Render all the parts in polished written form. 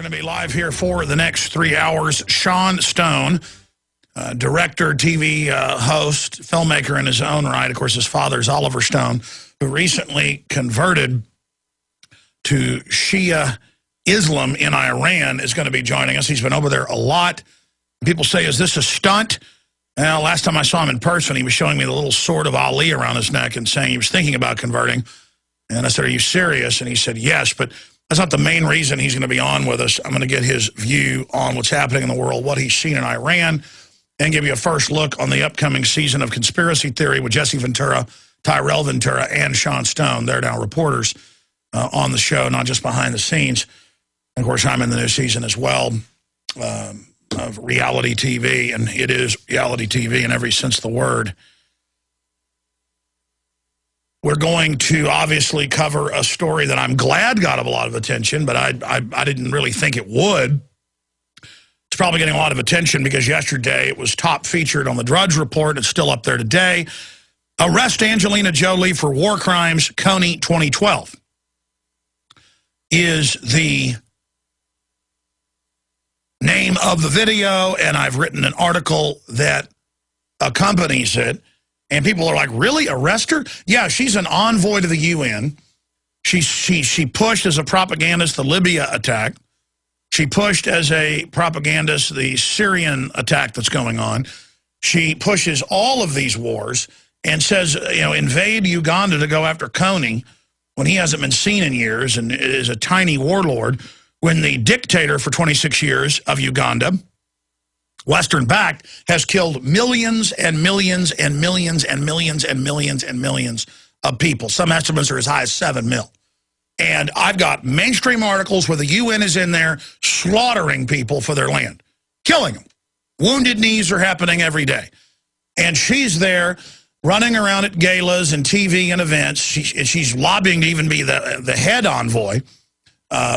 We're going to be live here for the next 3 hours. Sean Stone, director, TV host, filmmaker in his own right. Of course, his father's Oliver Stone, who recently converted to Shia Islam in Iran, is going to be joining us. He's been over there a lot. People say, is this a stunt? Well, last time I saw him in person, he was showing me the little sword of Ali around his neck and saying he was thinking about converting. And I said, are you serious? And he said, yes, but that's not the main reason he's going to be on with us. I'm going to get his view on what's happening in the world, what he's seen in Iran, and give you a first look on the upcoming season of Conspiracy Theory with Jesse Ventura, Tyrell Ventura, and Sean Stone. They're now reporters on the show, not just behind the scenes. And of course, I'm in the new season as well of reality TV, and it is reality TV in every sense of the word. We're going to obviously cover a story that I'm glad got a lot of attention, but I didn't really think it would. It's probably getting a lot of attention because yesterday it was top featured on the Drudge Report. It's still up there today. Arrest Angelina Jolie for war crimes, Coney 2012 is the name of the video, and I've written an article that accompanies it. And people are like, really? Arrest her? Yeah, she's an envoy to the UN. She pushed as a propagandist the Libya attack. She pushed as a propagandist the Syrian attack that's going on. She pushes all of these wars and says, you know, invade Uganda to go after Coney when he hasn't been seen in years and is a tiny warlord, when the dictator for 26 years of Uganda, Western-backed, has killed millions and millions and millions and millions and millions and millions of people. Some estimates are as high as 7 mil. And I've got mainstream articles where the UN is in there slaughtering people for their land, killing them. Wounded knees are happening every day. And she's there running around at galas and TV and events. She's lobbying to even be the head envoy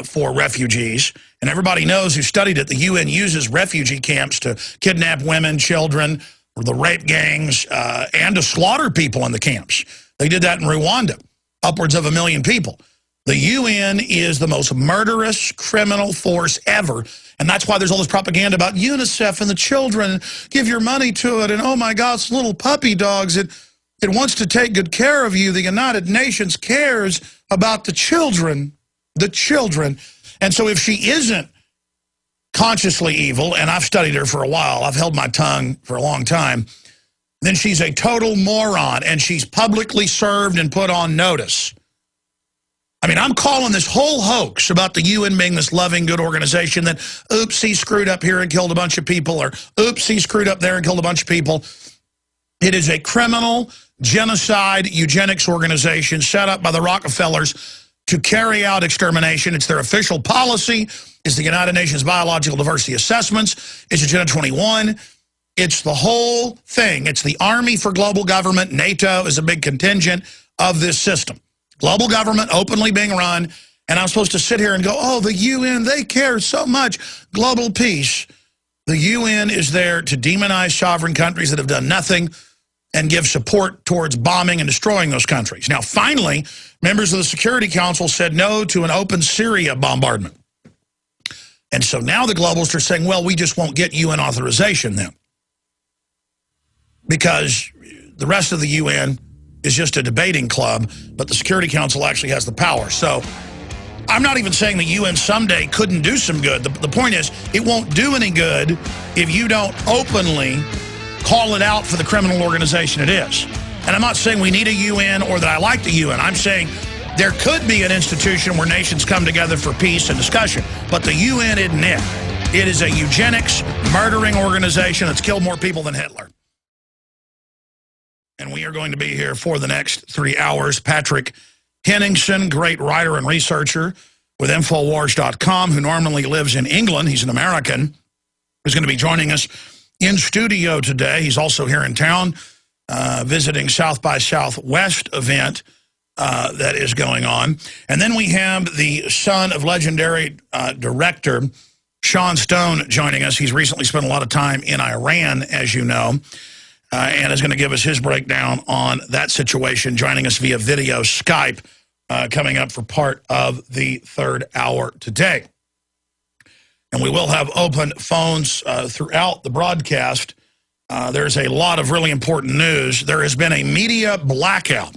for refugees. And everybody knows who studied it, the UN uses refugee camps to kidnap women, children, or the rape gangs, and to slaughter people in the camps. They did that in Rwanda, upwards of 1 million people. The UN is the most murderous criminal force ever, and that's why there's all this propaganda about UNICEF and the children. Give your money to it, and oh my God, it's little puppy dogs. It wants to take good care of you. The United Nations cares about the children. The children. And so if she isn't consciously evil, and I've studied her for a while, I've held my tongue for a long time, then she's a total moron, and she's publicly served and put on notice. I mean, I'm calling this whole hoax about the UN being this loving, good organization that, oops, he screwed up here and killed a bunch of people, or oops, he screwed up there and killed a bunch of people. It is a criminal, genocide, eugenics organization set up by the Rockefellers to carry out extermination. It's their official policy. It's the United Nations Biological Diversity Assessments. It's Agenda 21. It's the whole thing. It's the Army for Global Government. NATO is a big contingent of this system. Global government openly being run, and I'm supposed to sit here and go, oh, the UN, they care so much. Global peace. The UN is there to demonize sovereign countries that have done nothing and give support towards bombing and destroying those countries. Now, finally, members of the Security Council said no to an open Syria bombardment. And so now the globalists are saying, well, we just won't get UN authorization then, because the rest of the UN is just a debating club, but the Security Council actually has the power. So I'm not even saying the UN someday couldn't do some good. The point is, it won't do any good if you don't openly call it out for the criminal organization it is. And I'm not saying we need a UN or that I like the UN. I'm saying there could be an institution where nations come together for peace and discussion. But the UN isn't it. It is a eugenics, murdering organization that's killed more people than Hitler. And we are going to be here for the next 3 hours. Patrick Henningsen, great writer and researcher with Infowars.com, who normally lives in England. He's an American, who's going to be joining us in studio today. He's also here in town visiting South by Southwest event that is going on. And then we have the son of legendary director Sean Stone joining us. He's recently spent a lot of time in Iran, as you know, and is going to give us his breakdown on that situation, joining us via video Skype, coming up for part of the third hour today. and we will have open phones throughout the broadcast. There's a lot of really important news. There has been a media blackout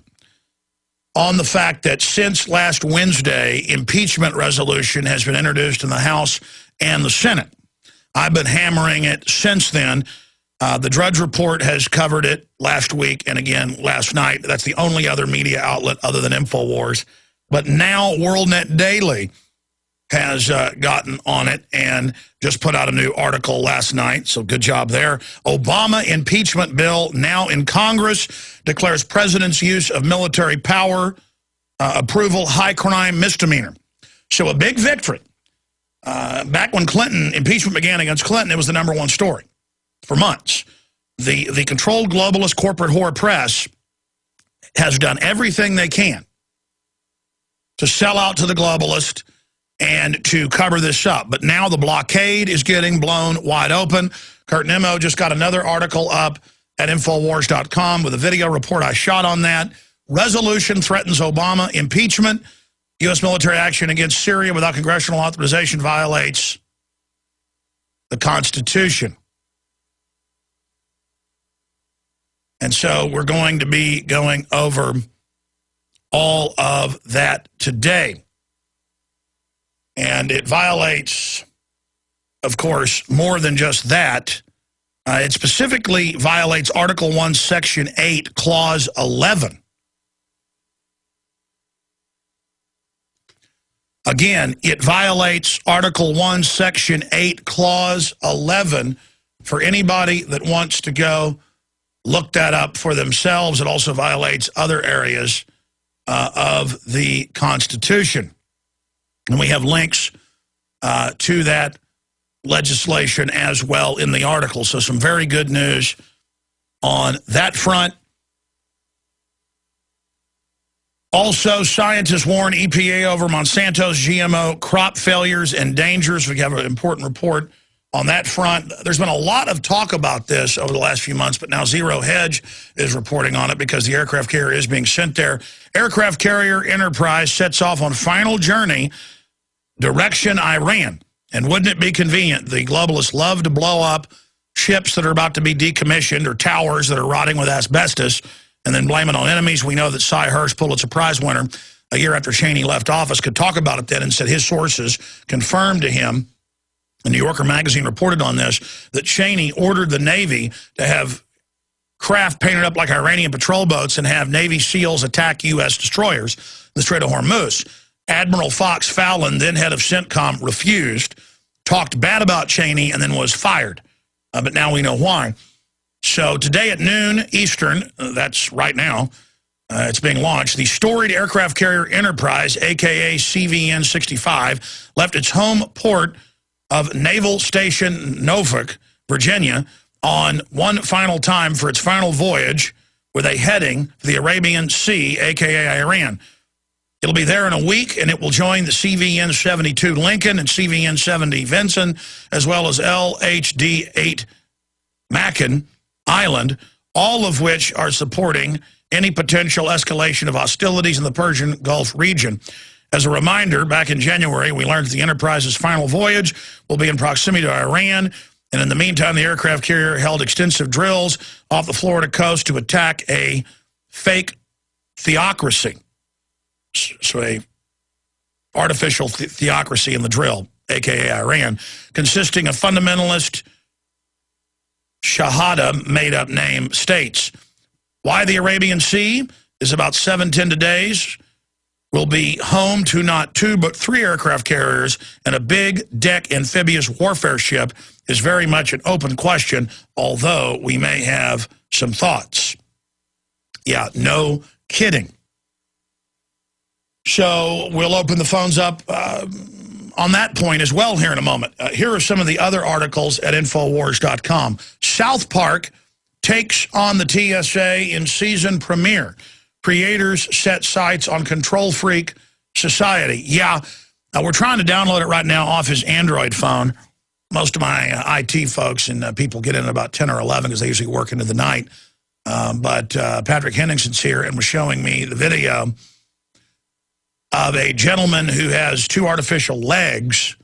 on the fact that since last Wednesday, impeachment resolution has been introduced in the House and the Senate. I've been hammering it since then. The Drudge Report has covered it last week and again last night. That's the only other media outlet other than InfoWars. But now WorldNet Daily has gotten on it and just put out a new article last night, so good job there. Obama impeachment bill now in Congress declares president's use of military power approval high crime misdemeanor. So a big victory. Back when Clinton, impeachment began against Clinton, it was the #1 story for months. The controlled globalist corporate whore press has done everything they can to sell out to the globalist and to cover this up. But now the blockade is getting blown wide open. Kurt Nimmo just got another article up at Infowars.com with a video report I shot on that. Resolution threatens Obama impeachment. U.S. military action against Syria without congressional authorization violates the Constitution. And so we're going to be going over all of that today. And it violates, of course, more than just that. It specifically violates Article 1, Section 8, Clause 11. Again, it violates Article 1, Section 8, Clause 11. For anybody that wants to go look that up for themselves, it also violates other areas of the Constitution. And we have links to that legislation as well in the article. So some very good news on that front. Also, scientists warn EPA over Monsanto's GMO crop failures and dangers. We have an important report on that front. There's been a lot of talk about this over the last few months, but now Zero Hedge is reporting on it because the aircraft carrier is being sent there. Aircraft carrier Enterprise sets off on final journey direction Iran. And wouldn't it be convenient? The globalists love to blow up ships that are about to be decommissioned or towers that are rotting with asbestos and then blame it on enemies. We know that Cy Hirsch, Pulitzer Prize winner, a year after Cheney left office, could talk about it then and said his sources confirmed to him, the New Yorker magazine reported on this, that Cheney ordered the Navy to have craft painted up like Iranian patrol boats and have Navy SEALs attack U.S. destroyers in the Strait of Hormuz. Admiral Fox Fallon, then head of CENTCOM, refused, talked bad about Cheney, and then was fired. But now we know why. So today at noon Eastern, that's right now, it's being launched, the storied aircraft carrier Enterprise, a.k.a. CVN-65, left its home port of Naval Station Norfolk, Virginia, on one final time for its final voyage with a heading for the Arabian Sea, a.k.a. Iran. It'll be there in a week, and it will join the CVN-72 Lincoln and CVN-70 Vinson, as well as LHD-8 Mackin Island, all of which are supporting any potential escalation of hostilities in the Persian Gulf region. As a reminder, back in January, we learned that the Enterprise's final voyage will be in proximity to Iran, and in the meantime, the aircraft carrier held extensive drills off the Florida coast to attack a fake theocracy. So a artificial theocracy in the drill, a.k.a. Iran, consisting of fundamentalist Shahada made-up name states. Why the Arabian Sea is about 7-10 days, will be home to not 2 but 3 aircraft carriers, and a big deck amphibious warfare ship is very much an open question, although we may have some thoughts. Yeah, no kidding. So we'll open the phones up on that point as well here in a moment. Here are some of the other articles at Infowars.com. South Park takes on the TSA in season premiere. Creators set sights on control freak society. Yeah, we're trying to download it right now off his Android phone. Most of my IT folks and people get in at about 10 or 11 because they usually work into the night. But Patrick Henningson's here and was showing me the video of a gentleman who has 2 artificial legs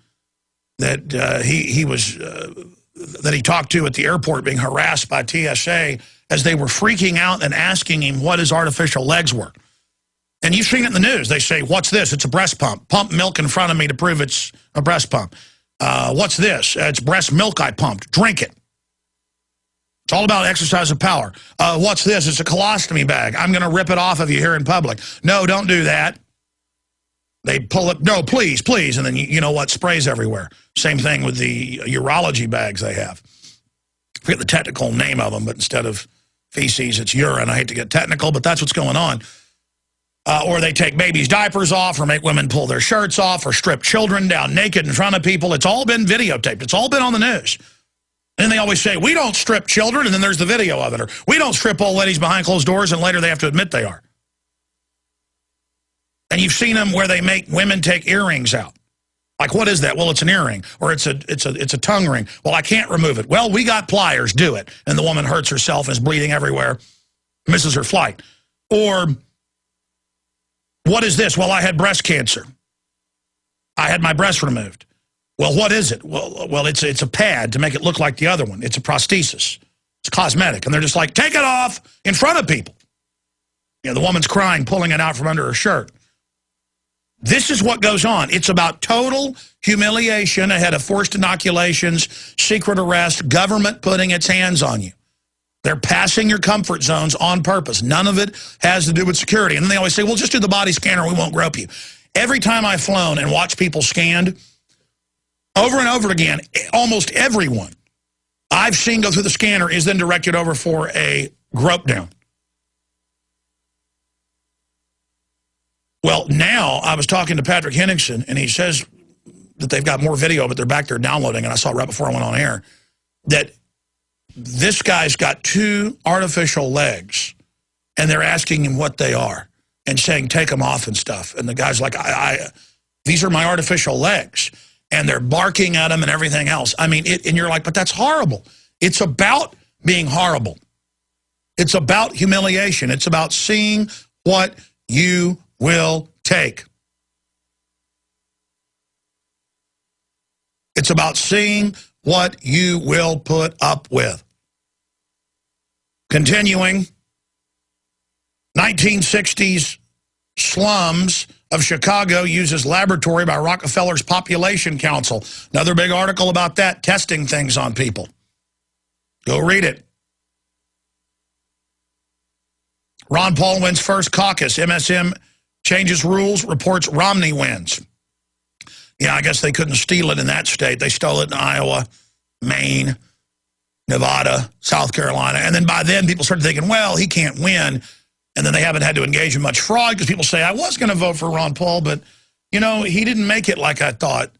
that he was that he talked to at the airport being harassed by TSA as they were freaking out and asking him what his artificial legs were. And you've seen it in the news. They say, what's this? It's a breast pump. Pump milk in front of me to prove it's a breast pump. What's this? It's breast milk I pumped. Drink it. It's all about exercise of power. What's this? It's a colostomy bag. I'm going to rip it off of you here in public. No, don't do that. They pull it. No, please, please. And then, you know what? Sprays everywhere. Same thing with the urology bags they have. I forget the technical name of them, but instead of feces, it's urine. I hate to get technical, but that's what's going on. Or they take babies' diapers off, or make women pull their shirts off, or strip children down naked in front of people. It's all been videotaped. It's all been on the news. And they always say, we don't strip children, and then there's the video of it. Or we don't strip old ladies behind closed doors, and later they have to admit they are. And you've seen them where they make women take earrings out. Like, what is that? Well, it's an earring, or it's a tongue ring. Well, I can't remove it. Well, we got pliers, do it. And the woman hurts herself and is bleeding everywhere, misses her flight. Or, what is this? Well, I had breast cancer. I had my breast removed. Well, what is it? Well, it's a pad to make it look like the other one. It's a prosthesis. It's cosmetic. And they're just like, take it off in front of people. You know, the woman's crying, pulling it out from under her shirt. This is what goes on. It's about total humiliation ahead of forced inoculations, secret arrest, government putting its hands on you. They're passing your comfort zones on purpose. None of it has to do with security. And then they always say, well, just do the body scanner. We won't grope you. Every time I've flown and watched people scanned, over and over again, almost everyone I've seen go through the scanner is then directed over for a grope down. Well, now I was talking to Patrick Henningsen, and he says that they've got more video, but they're back there downloading, and I saw it right before I went on air, that this guy's got 2 artificial legs, and they're asking him what they are and saying, take them off and stuff. And the guy's like, these are my artificial legs. And they're barking at him and everything else. I mean, and you're like, but that's horrible. It's about being horrible. It's about humiliation. It's about seeing what you will take. It's about seeing what you will put up with. Continuing, 1960s slums of Chicago uses laboratory by Rockefeller's Population Council. Another big article about that, testing things on people. Go read it. Ron Paul wins first caucus. MSM changes rules, reports Romney wins. Yeah, I guess they couldn't steal it in that state. They stole it in Iowa, Maine, Nevada, South Carolina. And then by then, people started thinking, well, he can't win. And then they haven't had to engage in much fraud because people say, I was going to vote for Ron Paul, but, you know, he didn't make it like I thought.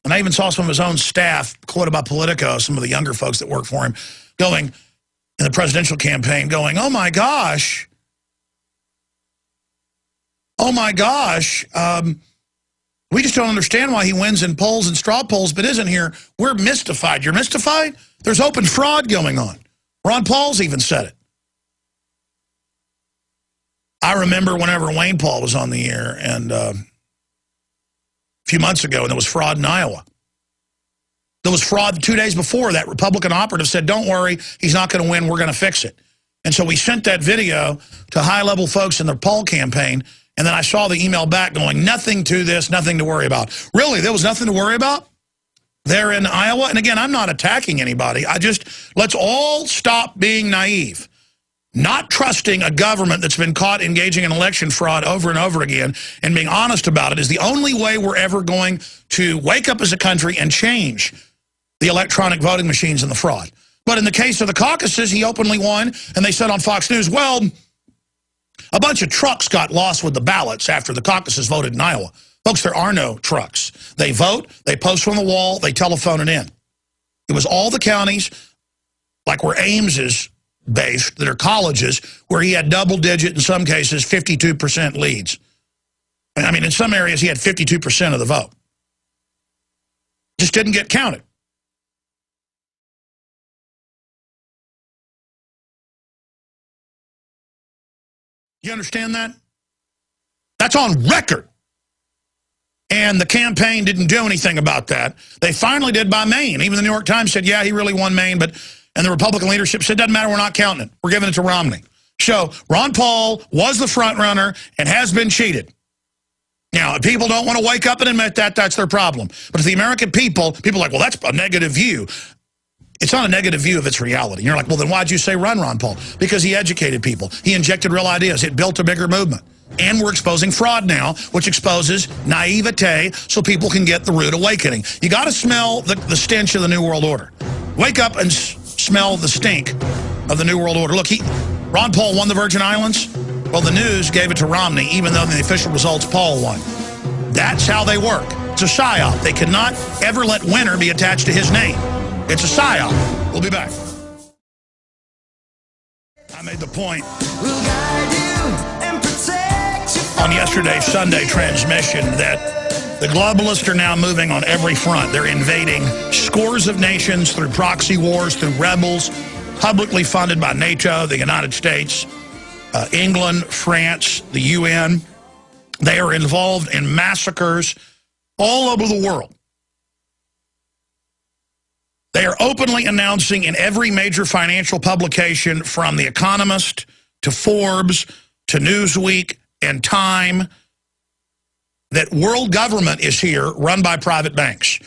And I even saw some of his own staff, quoted by Politico, some of the younger folks that work for him, going in the presidential campaign, going, oh, my gosh. Oh, my gosh. We just don't understand why he wins in polls and straw polls, but isn't here. We're mystified. You're mystified? There's open fraud going on. Ron Paul's even said it. I remember whenever Wayne Paul was on the air, and a few months ago, and there was fraud in Iowa. There was fraud 2 days before. That Republican operative said, don't worry, he's not going to win, we're going to fix it. And so we sent that video to high-level folks in the Paul campaign, and then I saw the email back going, nothing to this, nothing to worry about. Really, there was nothing to worry about there in Iowa? And again, I'm not attacking anybody. Let's all stop being naive. Not trusting a government that's been caught engaging in election fraud over and over again and being honest about it is the only way we're ever going to wake up as a country and change the electronic voting machines and the fraud. But in the case of the caucuses, he openly won, and they said on Fox News, well, a bunch of trucks got lost with the ballots after the caucuses voted in Iowa. Folks, there are no trucks. They vote, they post on the wall, they telephone it in. It was all the counties, like where Ames is based, that are colleges, where he had double-digit, in some cases, 52% leads. I mean, in some areas, he had 52% of the vote. Just didn't get counted. You understand that? That's on record. And the campaign didn't do anything about that. They finally did by Maine. Even the New York Times said, yeah, he really won Maine, and the Republican leadership said, doesn't matter, we're not counting it. We're giving it to Romney. So Ron Paul was the front runner and has been cheated. Now, if people don't want to wake up and admit that, that's their problem. But if the American people are like, well, that's a negative view. It's not a negative view of its reality. You're like, well, then why'd you say run Ron Paul? Because he educated people. He injected real ideas. It built a bigger movement. And we're exposing fraud now, which exposes naivete so people can get the rude awakening. You got to smell the stench of the New World Order. Wake up and smell the stink of the New World Order. Look, Ron Paul won the Virgin Islands. Well, the news gave it to Romney, even though in the official results, Paul won. That's how they work. It's a psyop. They cannot ever let winner be attached to his name. It's a psyop. We'll be back. I made the point on yesterday's Sunday transmission that the globalists are now moving on every front. They're invading scores of nations through proxy wars, through rebels, publicly funded by NATO, the United States, England, France, the UN. They are involved in massacres all over the world. They are openly announcing in every major financial publication, from The Economist to Forbes to Newsweek and Time, that world government is here, run by private banks.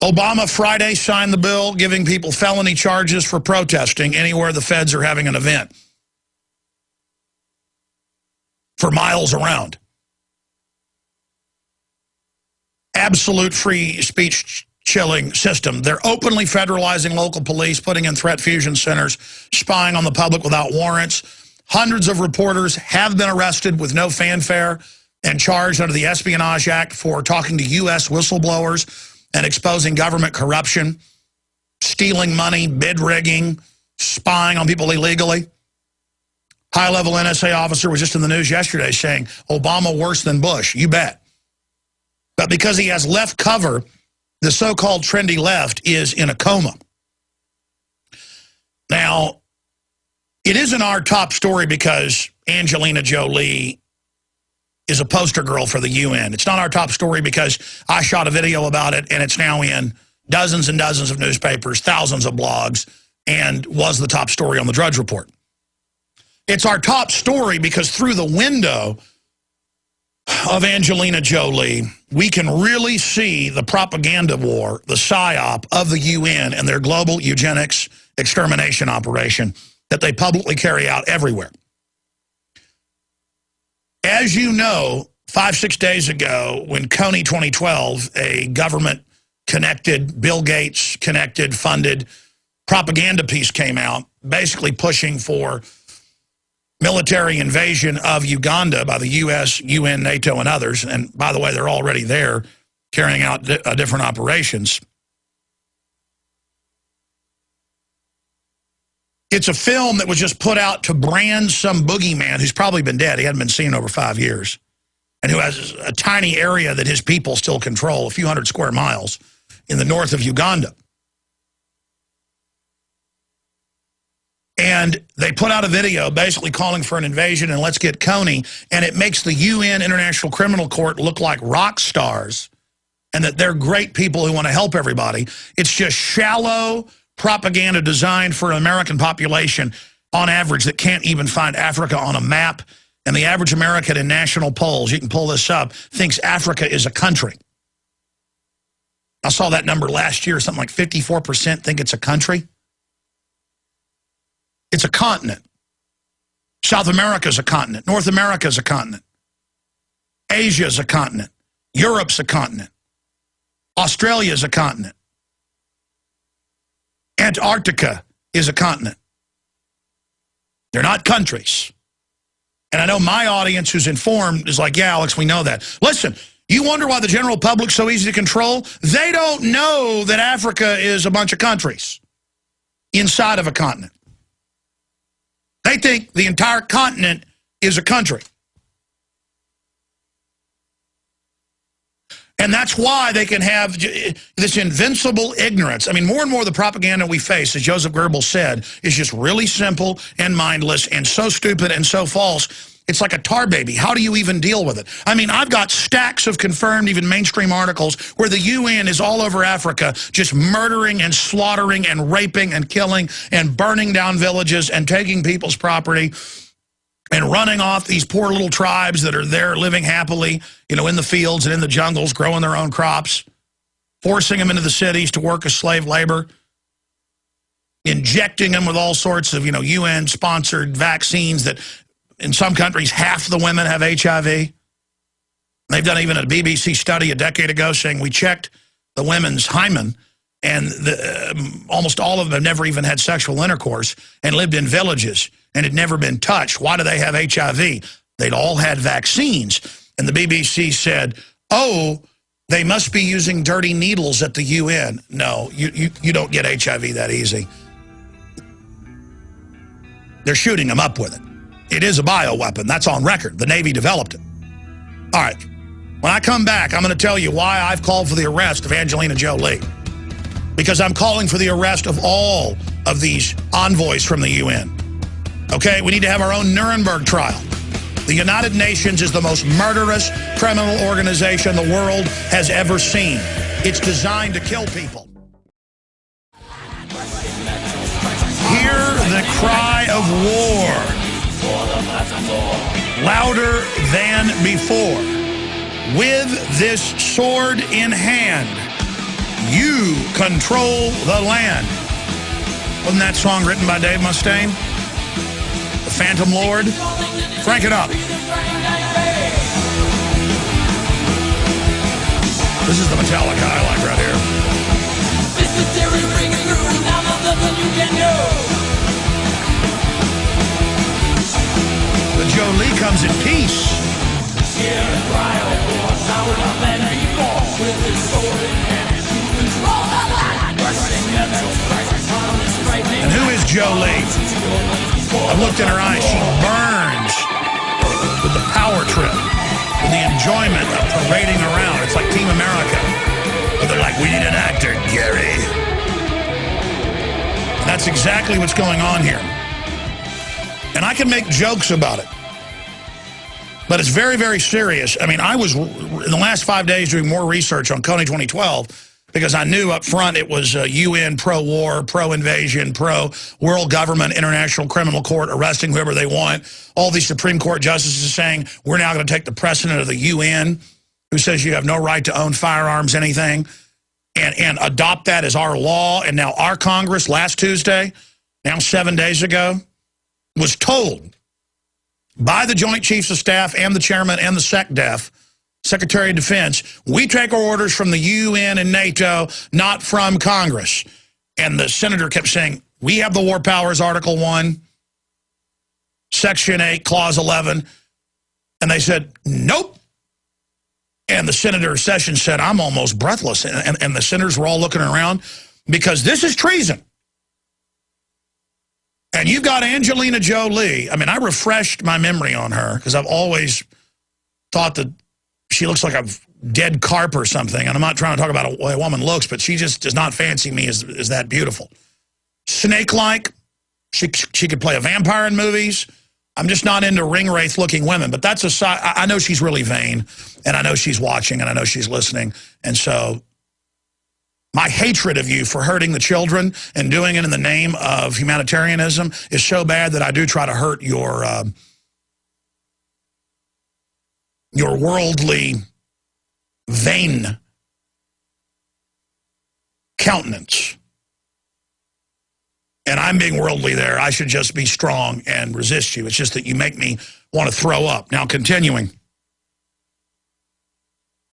Obama Friday signed the bill giving people felony charges for protesting anywhere the feds are having an event for miles around. Absolute free speech chilling system. They're openly federalizing local police, putting in threat fusion centers, spying on the public without warrants. Hundreds of reporters have been arrested with no fanfare and charged under the Espionage Act for talking to U.S. whistleblowers and exposing government corruption, stealing money, bid rigging, spying on people illegally. High-level NSA officer was just in the news yesterday saying, Obama worse than Bush. You bet. But because he has left cover, the so-called trendy left is in a coma. Now, it isn't our top story because Angelina Jolie is a poster girl for the UN. It's not our top story because I shot a video about it and it's now in dozens and dozens of newspapers, thousands of blogs, and was the top story on the Drudge Report. It's our top story because through the window of Angelina Jolie, we can really see the propaganda war, the psyop of the UN and their global eugenics extermination operation that they publicly carry out everywhere. As you know, 5-6 days ago, when Coney 2012, a government-connected, Bill Gates-connected, funded propaganda piece came out, basically pushing for military invasion of Uganda by the U.S., UN, NATO, and others. And by the way, they're already there carrying out different operations. It's a film that was just put out to brand some boogeyman who's probably been dead. He hadn't been seen in over 5 years. And who has a tiny area that his people still control, a few hundred square miles in the north of Uganda. And they put out a video basically calling for an invasion and let's get Coney. And it makes the UN International Criminal Court look like rock stars and that they're great people who want to help everybody. It's just shallow propaganda designed for an American population on average that can't even find Africa on a map. And the average American in national polls, you can pull this up, thinks Africa is a country. I saw that number last year, something like 54% think it's a country. It's a continent. South America is a continent. North America is a continent. Asia is a continent. Europe's a continent. Australia is a continent. Antarctica is a continent. They're not countries. And I know my audience who's informed is like, yeah, Alex, we know that. Listen, you wonder why the general public's so easy to control? They don't know that Africa is a bunch of countries inside of a continent. They think the entire continent is a country. And that's why they can have this invincible ignorance. I mean, more and more the propaganda we face, as Joseph Goebbels said, is just really simple and mindless and so stupid and so false. It's like a tar baby. How do you even deal with it? I mean, I've got stacks of confirmed, even mainstream articles where the UN is all over Africa just murdering and slaughtering and raping and killing and burning down villages and taking people's property and running off these poor little tribes that are there living happily, you know, in the fields and in the jungles, growing their own crops, forcing them into the cities to work as slave labor, injecting them with all sorts of, you know, UN-sponsored vaccines that in some countries half the women have HIV. They've done even a BBC study a decade ago saying we checked the women's hymen and almost all of them have never even had sexual intercourse and lived in villages and had never been touched. Why do they have HIV? They'd all had vaccines. And the BBC said, oh, they must be using dirty needles at the UN. No, you don't get HIV that easy. They're shooting them up with it. It is a bioweapon. That's on record. The Navy developed it. All right. When I come back, I'm going to tell you why I've called for the arrest of Angelina Jolie. Because I'm calling for the arrest of all of these envoys from the UN. Okay? We need to have our own Nuremberg trial. The United Nations is the most murderous criminal organization the world has ever seen. It's designed to kill people. Hear the cry of war, louder than before. With this sword in hand, you control the land. Wasn't that song written by Dave Mustaine? The Phantom Lord? Crank it up. This is the Metallica I like right here. The Jolie comes in peace. And who is Jolie? I've looked in her eyes. She burns with the power trip, with the enjoyment of parading around. It's like Team America. But they're like, we need an actor, Gary. And that's exactly what's going on here. And I can make jokes about it. But it's very, very serious. I mean, I was, in the last 5 days, doing more research on Kony 2012 because I knew up front it was UN pro-war, pro-invasion, pro-world government, international criminal court, arresting whoever they want. All these Supreme Court justices saying, we're now going to take the precedent of the UN, who says you have no right to own firearms, anything, and adopt that as our law. And now our Congress, last Tuesday, now 7 days ago, was told by the Joint Chiefs of Staff and the Chairman and the SecDef, Secretary of Defense, we take our orders from the UN and NATO, not from Congress. And the senator kept saying, we have the War Powers, Article 1, Section 8, Clause 11. And they said, nope. And the Senator Sessions said, I'm almost breathless. And the senators were all looking around because this is treason. And you've got Angelina Jolie. I mean, I refreshed my memory on her because I've always thought that she looks like a dead carp or something. And I'm not trying to talk about the way a woman looks, but she just does not fancy me as that beautiful. Snake-like. She could play a vampire in movies. I'm just not into ring-wraith-looking women. But that's a side. I know she's really vain, and I know she's watching, and I know she's listening. And so my hatred of you for hurting the children and doing it in the name of humanitarianism is so bad that I do try to hurt your worldly, vain countenance. And I'm being worldly there. I should just be strong and resist you. It's just that you make me want to throw up. Now, continuing.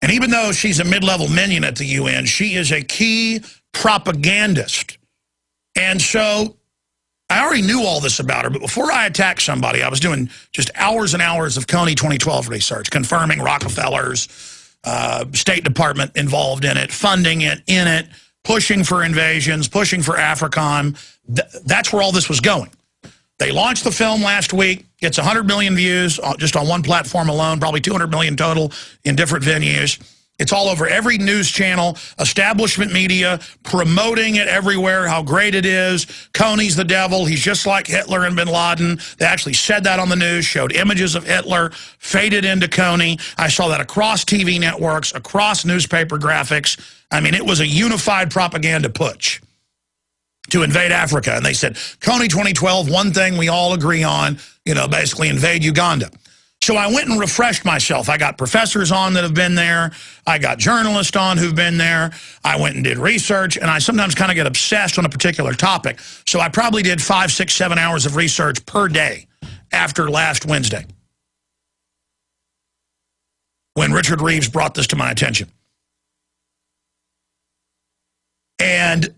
And even though she's a mid-level minion at the UN, she is a key propagandist. And so I already knew all this about her, but before I attacked somebody, I was doing just hours and hours of Kony 2012 research, confirming Rockefeller's State Department involved in it, funding it, in it, pushing for invasions, pushing for AFRICOM. That's where all this was going. They launched the film last week. Gets 100 million views just on one platform alone, probably 200 million total in different venues. It's all over every news channel, establishment media, promoting it everywhere, how great it is. Coney's the devil. He's just like Hitler and bin Laden. They actually said that on the news, showed images of Hitler, faded into Coney. I saw that across TV networks, across newspaper graphics. I mean, it was a unified propaganda putsch to invade Africa. And they said, Coney 2012, one thing we all agree on, you know, basically invade Uganda. So I went and refreshed myself. I got professors on that have been there. I got journalists on who've been there. I went and did research, and I sometimes kind of get obsessed on a particular topic. So I probably did 5, 6, 7 hours of research per day after last Wednesday, when Richard Reeves brought this to my attention. And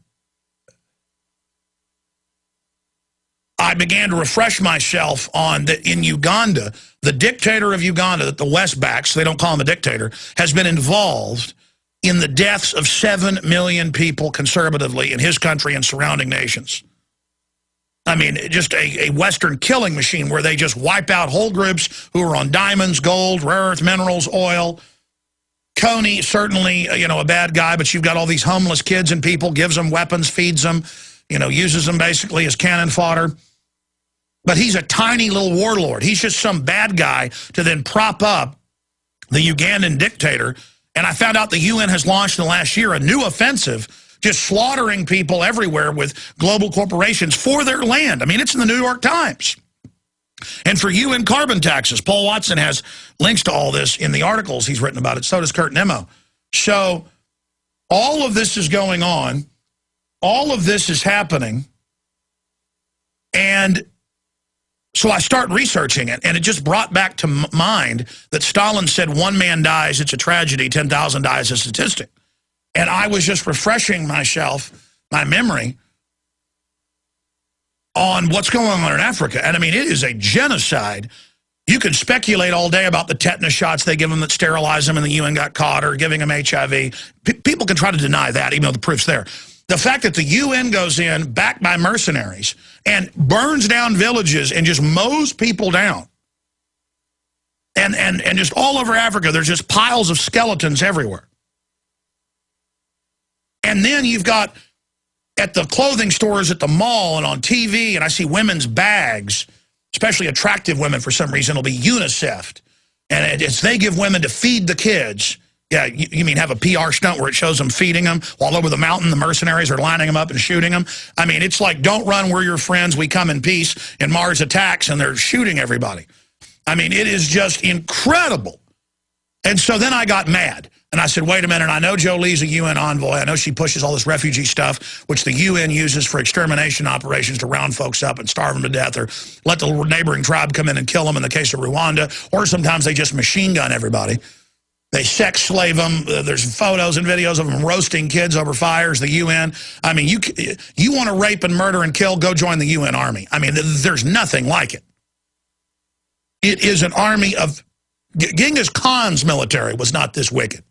I began to refresh myself on that in Uganda, the dictator of Uganda that the West backs, they don't call him a dictator, has been involved in the deaths of 7 million people conservatively in his country and surrounding nations. I mean, just a Western killing machine where they just wipe out whole groups who are on diamonds, gold, rare earth minerals, oil. Coney, certainly, you know, a bad guy, but you've got all these homeless kids and people, gives them weapons, feeds them, you know, uses them basically as cannon fodder. But he's a tiny little warlord. He's just some bad guy to then prop up the Ugandan dictator. And I found out the UN has launched in the last year a new offensive, just slaughtering people everywhere with global corporations for their land. I mean, it's in the New York Times. And for UN carbon taxes, Paul Watson has links to all this in the articles he's written about it. So does Kurt Nimmo. So all of this is going on. All of this is happening. And so I start researching it, and it just brought back to mind that Stalin said 1 man dies, it's a tragedy, 10,000 dies, a statistic. And I was just refreshing myself, my memory, on what's going on in Africa. And I mean, it is a genocide. You can speculate all day about the tetanus shots they give them that sterilize them and the UN got caught, or giving them HIV. People can try to deny that, even though the proof's there. The fact that the UN goes in, backed by mercenaries, and burns down villages and just mows people down. And just all over Africa, there's just piles of skeletons everywhere. And then you've got at the clothing stores at the mall and on TV, and I see women's bags, especially attractive women for some reason, will be UNICEF'd. And it's they give women to feed the kids. Yeah, you mean have a PR stunt where it shows them feeding them while over the mountain the mercenaries are lining them up and shooting them? I mean, it's like, don't run, we're your friends, we come in peace, and Mars attacks, and they're shooting everybody. I mean, it is just incredible. And so then I got mad, and I said, wait a minute, I know Jolie's a UN envoy, I know she pushes all this refugee stuff, which the UN uses for extermination operations to round folks up and starve them to death, or let the neighboring tribe come in and kill them in the case of Rwanda, or sometimes they just machine gun everybody. They sex slave them. There's photos and videos of them roasting kids over fires, the UN. I mean, you want to rape and murder and kill, go join the UN army. I mean, there's nothing like it. It is an army of... Genghis Khan's military was not this wicked.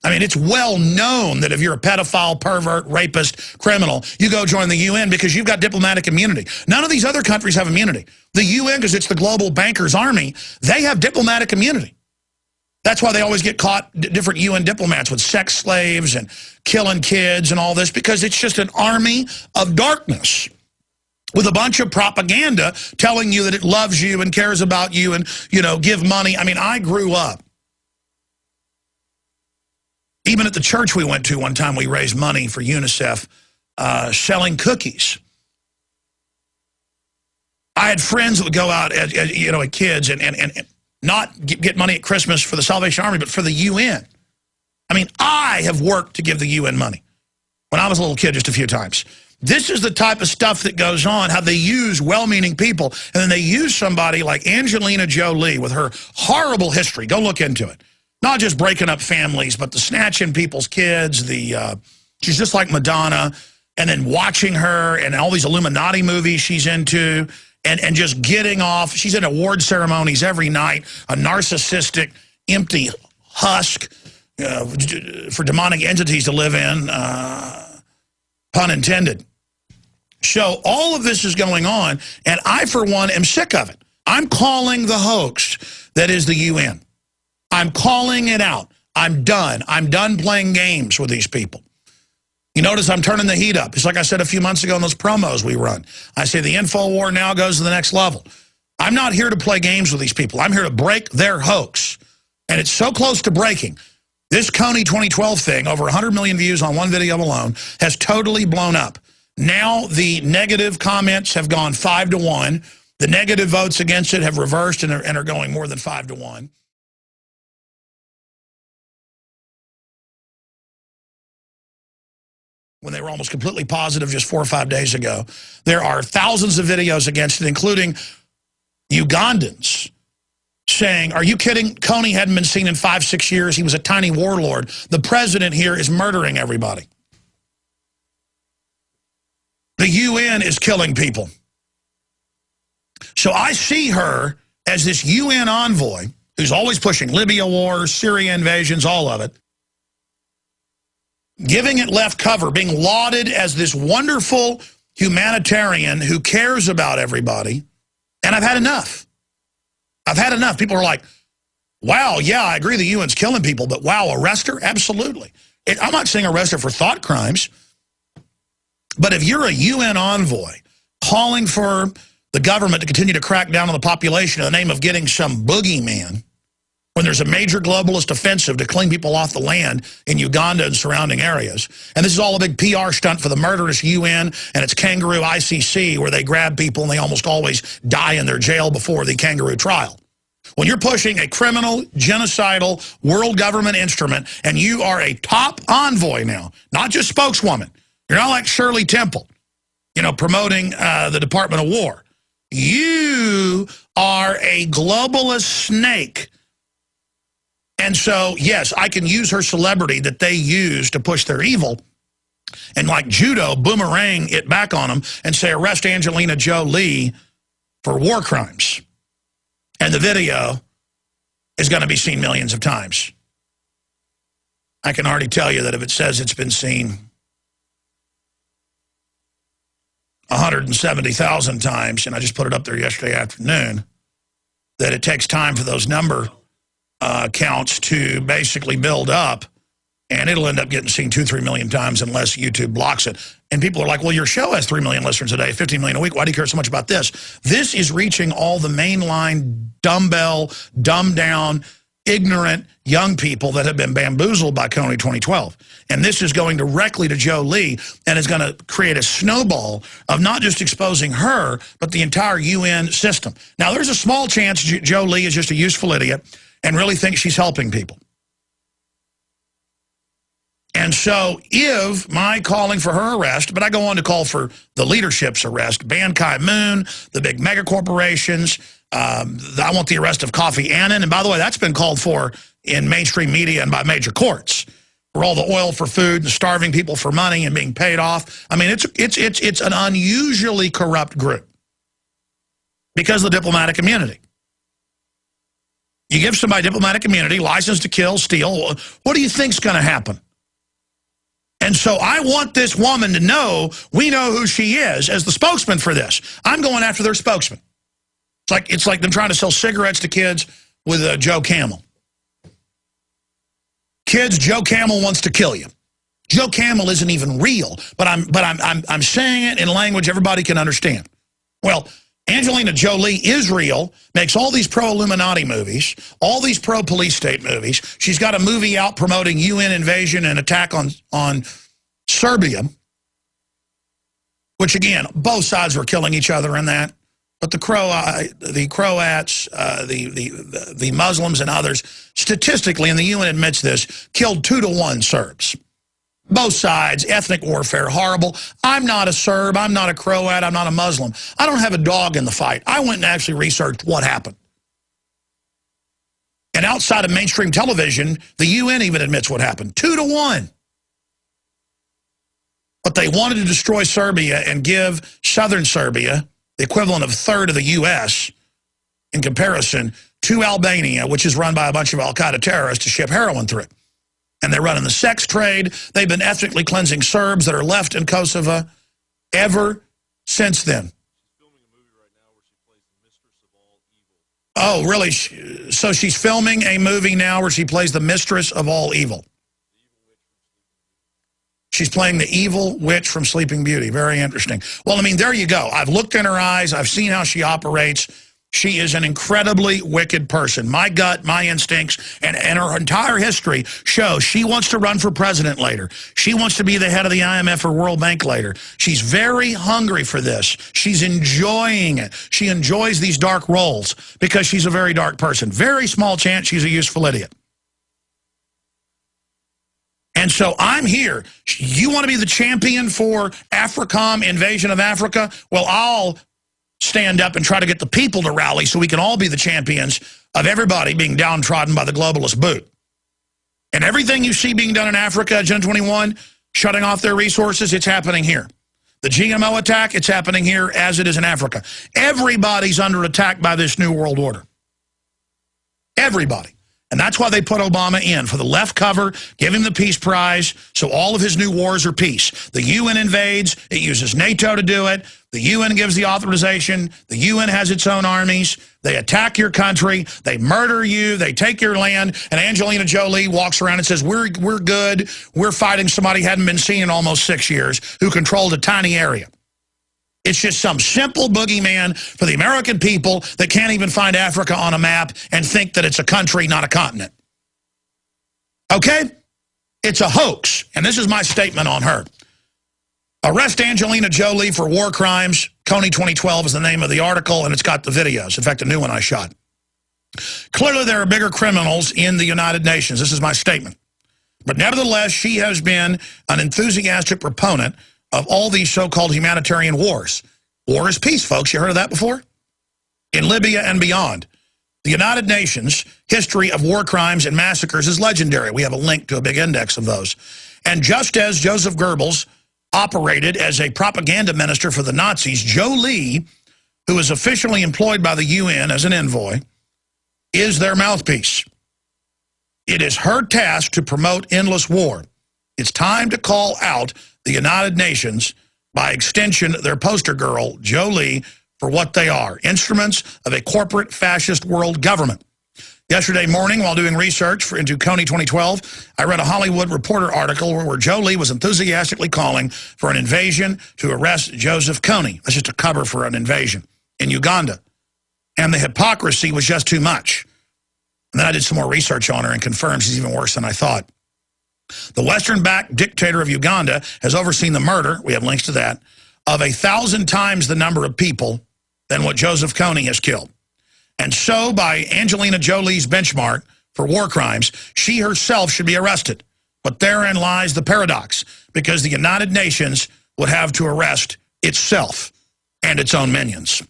I mean, it's well known that if you're a pedophile, pervert, rapist, criminal, you go join the UN because you've got diplomatic immunity. None of these other countries have immunity. The UN, because it's the global bankers' army, they have diplomatic immunity. That's why they always get caught, different UN diplomats, with sex slaves and killing kids and all this, because it's just an army of darkness with a bunch of propaganda telling you that it loves you and cares about you and, you know, give money. I mean, I grew up. Even at the church we went to one time, we raised money for UNICEF selling cookies. I had friends that would go out, at kids and not get money at Christmas for the Salvation Army, but for the UN. I mean, I have worked to give the UN money when I was a little kid just a few times. This is the type of stuff that goes on, how they use well-meaning people, and then they use somebody like Angelina Jolie with her horrible history. Go look into it. Not just breaking up families, but the snatching people's kids. She's just like Madonna, and then watching her and all these Illuminati movies she's into, and just getting off. She's in award ceremonies every night, a narcissistic, empty husk for demonic entities to live in, pun intended. So all of this is going on, and I, for one, am sick of it. I'm calling the hoax that is the UN. I'm calling it out. I'm done. I'm done playing games with these people. You notice I'm turning the heat up. It's like I said a few months ago in those promos we run. I say the info war now goes to the next level. I'm not here to play games with these people. I'm here to break their hoax. And it's so close to breaking. This Coney 2012 thing, over 100 million views on one video alone, has totally blown up. Now the negative comments have gone 5-1. The negative votes against it have reversed and are going more than 5-1. When they were almost completely positive just 4 or 5 days ago. There are thousands of videos against it, including Ugandans saying, are you kidding? Coney hadn't been seen in 5-6 years. He was a tiny warlord. The president here is murdering everybody. The UN is killing people. So I see her as this UN envoy who's always pushing Libya wars, Syria invasions, all of it, giving it left cover, being lauded as this wonderful humanitarian who cares about everybody. And I've had enough. I've had enough. People are like, wow, yeah, I agree the UN's killing people, but wow, arrest her? Absolutely. I'm not saying arrest her for thought crimes, but if you're a UN envoy calling for the government to continue to crack down on the population in the name of getting some boogeyman, when there's a major globalist offensive to clean people off the land in Uganda and surrounding areas. And this is all a big PR stunt for the murderous UN and its kangaroo ICC, where they grab people and they almost always die in their jail before the kangaroo trial. When you're pushing a criminal, genocidal, world government instrument, and you are a top envoy now, not just spokeswoman, you're not like Shirley Temple, you know, promoting the Department of War. You are a globalist snake. And so, yes, I can use her celebrity that they use to push their evil and like judo, boomerang it back on them and say, arrest Angelina Jolie for war crimes. And the video is going to be seen millions of times. I can already tell you that if it says it's been seen 170,000 times, and I just put it up there yesterday afternoon, that it takes time for those number counts to basically build up, and it'll end up getting seen 2-3 million times unless YouTube blocks it. And people are like, well, your show has 3 million listeners a day, 15 million a week. Why do you care so much about this? This is reaching all the mainline, dumbbell, dumbed down, ignorant young people that have been bamboozled by Coney 2012. And this is going directly to Jolie and is going to create a snowball of not just exposing her, but the entire UN system. Now, there's a small chance Jolie is just a useful idiot and really thinks she's helping people. And so if my calling for her arrest, but I go on to call for the leadership's arrest, Ban Ki-moon, the big mega corporations, I want the arrest of Kofi Annan. And by the way, that's been called for in mainstream media and by major courts for all the oil for food and starving people for money and being paid off. I mean, it's an unusually corrupt group because of the diplomatic immunity. You give somebody diplomatic immunity, license to kill, steal, what do you think's going to happen? And so I want this woman to know, we know who she is as the spokesman for this. I'm going after their spokesman. It's like them trying to sell cigarettes to kids with Joe Camel. Kids, Joe Camel wants to kill you. Joe Camel isn't even real, but I'm saying it in language everybody can understand. Well, Angelina Jolie is real, makes all these pro-Illuminati movies, all these pro-police state movies. She's got a movie out promoting UN invasion and attack on Serbia, which, again, both sides were killing each other in that. But the Croats, the Muslims and others, statistically, and the UN admits this, killed 2-to-1 Serbs. Both sides, ethnic warfare, horrible. I'm not a Serb, I'm not a Croat, I'm not a Muslim. I don't have a dog in the fight. I went and actually researched what happened. And outside of mainstream television, the UN even admits what happened. 2-to-1. But they wanted to destroy Serbia and give southern Serbia, the equivalent of a third of the U.S. in comparison, to Albania, which is run by a bunch of al-Qaeda terrorists to ship heroin through. And they're running the sex trade. They've been ethnically cleansing Serbs that are left in Kosovo ever since then. She's filming a movie right now where she plays the mistress of all evil. Oh, really? So she's filming a movie now where she plays the mistress of all evil. She's playing the evil witch from Sleeping Beauty. Very interesting. Well, I mean, there you go. I've looked in her eyes. I've seen how she operates. She is an incredibly wicked person. My gut, my instincts, and her entire history show she wants to run for president later. She wants to be the head of the IMF or World Bank later. She's very hungry for this. She's enjoying it. She enjoys these dark roles because she's a very dark person. Very small chance she's a useful idiot. And so I'm here. You want to be the champion for AFRICOM, invasion of Africa? Well, I'll stand up and try to get the people to rally so we can all be the champions of everybody being downtrodden by the globalist boot. And everything you see being done in Africa, Agenda 21, shutting off their resources, it's happening here. The GMO attack, it's happening here as it is in Africa. Everybody's under attack by this new world order. Everybody. And that's why they put Obama in, for the left cover, give him the peace prize, so all of his new wars are peace. The UN invades, it uses NATO to do it, the UN gives the authorization, the UN has its own armies, they attack your country, they murder you, they take your land, and Angelina Jolie walks around and says, we're good, we're fighting somebody who hadn't been seen in almost 6 years, who controlled a tiny area. It's just some simple boogeyman for the American people that can't even find Africa on a map and think that it's a country, not a continent. Okay? It's a hoax, and this is my statement on her. Arrest Angelina Jolie for war crimes. Kony 2012 is the name of the article, and it's got the videos. In fact, a new one I shot. Clearly, there are bigger criminals in the United Nations. This is my statement. But nevertheless, she has been an enthusiastic proponent of all these so-called humanitarian wars. War is peace, folks. You heard of that before? In Libya and beyond. The United Nations history of war crimes and massacres is legendary. We have a link to a big index of those. And just as Joseph Goebbels operated as a propaganda minister for the Nazis, Jolie, who is officially employed by the UN as an envoy, is their mouthpiece. It is her task to promote endless war. It's time to call out the United Nations, by extension, their poster girl, Jolie, for what they are, instruments of a corporate fascist world government. Yesterday morning, while doing research into Kony 2012, I read a Hollywood Reporter article where Jolie was enthusiastically calling for an invasion to arrest Joseph Kony. That's just a cover for an invasion in Uganda. And the hypocrisy was just too much. And then I did some more research on her and confirmed she's even worse than I thought. The Western-backed dictator of Uganda has overseen the murder, we have links to that, of 1,000 times the number of people than what Joseph Kony has killed. And so, by Angelina Jolie's benchmark for war crimes, she herself should be arrested. But therein lies the paradox, because the United Nations would have to arrest itself and its own minions.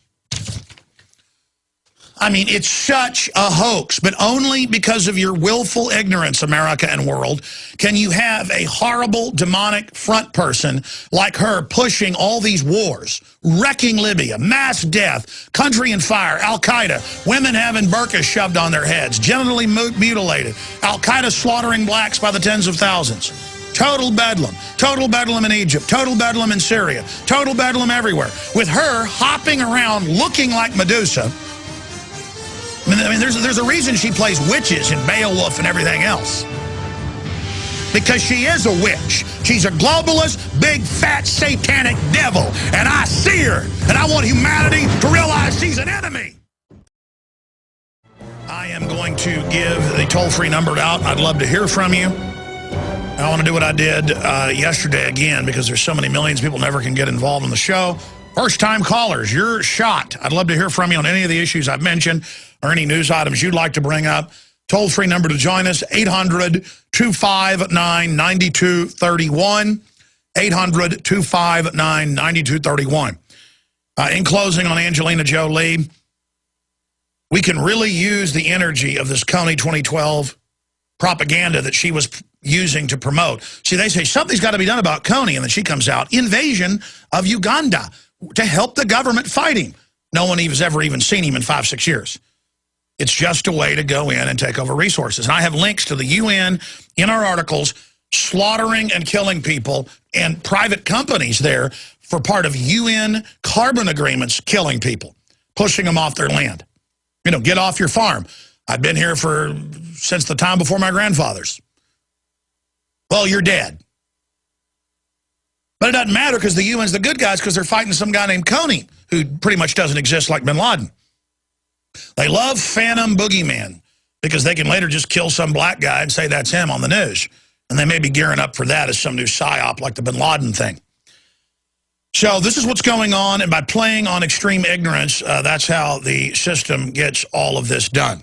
I mean, it's such a hoax, but only because of your willful ignorance, America and world, can you have a horrible, demonic front person like her pushing all these wars, wrecking Libya, mass death, country in fire, Al-Qaeda, women having burqas shoved on their heads, genitally mutilated, Al-Qaeda slaughtering blacks by the tens of thousands. Total bedlam in Egypt, total bedlam in Syria, total bedlam everywhere. With her hopping around looking like Medusa. I mean, there's a reason she plays witches in Beowulf and everything else. Because she is a witch. She's a globalist, big, fat, satanic devil. And I see her. And I want humanity to realize she's an enemy. I am going to give the toll-free number out. I'd love to hear from you. I want to do what I did yesterday again, because there's so many millions of people never can get involved in the show. First-time callers, you're shot. I'd love to hear from you on any of the issues I've mentioned or any news items you'd like to bring up. Toll-free number to join us, 800-259-9231, 800-259-9231. In closing on Angelina Jolie, we can really use the energy of this Kony 2012 propaganda that she was using to promote. See, they say something's got to be done about Kony, and then she comes out, invasion of Uganda, to help the government fight him. No one has ever even seen him in 5-6 years. It's just a way to go in and take over resources. And I have links to the UN in our articles slaughtering and killing people, and private companies there for part of UN carbon agreements killing people, pushing them off their land. Get off your farm. I've been here since the time before my grandfathers. Well, you're dead. But it doesn't matter because the UN's the good guys because they're fighting some guy named Coney who pretty much doesn't exist like bin Laden. They love phantom boogeyman because they can later just kill some black guy and say that's him on the news. And they may be gearing up for that as some new psyop like the bin Laden thing. So this is what's going on, and by playing on extreme ignorance, that's how the system gets all of this done.